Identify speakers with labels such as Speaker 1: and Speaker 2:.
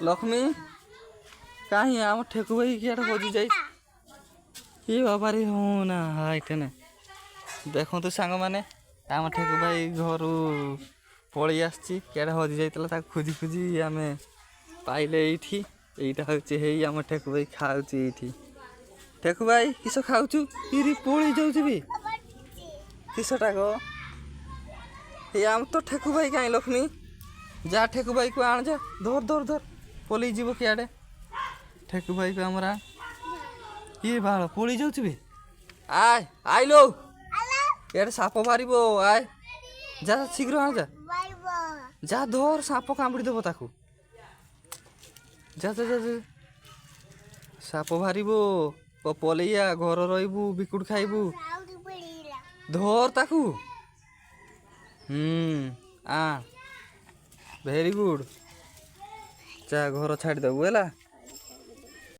Speaker 1: लक्ष्मी कहीं आम ठेकु भाई किए खोजी जाए ये बाबारी हूँ ना हाइटे ना देखु सांग मैंने आम ठेकु भाई घर पलि आसड़ा हजि जाता खोजी खोजी आम पाइले यहीटा हूँ आम ठेकु भाई खाऊ ये ठेकु भाई किस खाऊ पलि जाऊँ भी किसटा गो ये आम तो ठेकु भाई कहीं लक्ष्मी जा ठेकु भाई को आण जा धर धर धर पलि जीव कियाडे ठेकु भाई को आमरा ये बाल पलि जाऊँ भी आय आइलो यार साप बाहर आय जा शीघ्र आण जा जा धर साप कामुड़ी देव ताकू जा जा जा जा साप बाहर पलैया घर रही बिकुट खाइबू धर ताकू आ भेरी गुड जा घर छाड़देबू है।